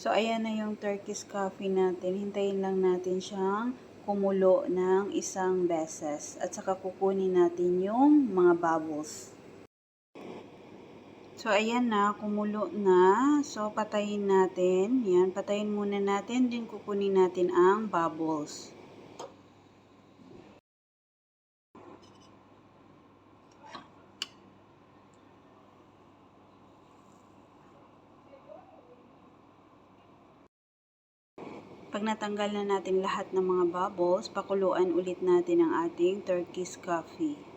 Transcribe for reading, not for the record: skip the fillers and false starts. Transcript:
So, ayan na yung Turkish coffee natin. Hintayin lang natin siyang kumulo ng isang beses. At saka kukunin natin yung mga bubbles. So, ayan na. Kumulo na. So, patayin natin. Yan. Patayin muna natin. Then, kukunin natin ang bubbles. Pag natanggal na natin lahat ng mga bubbles, pakuluan ulit natin ang ating Turkish coffee.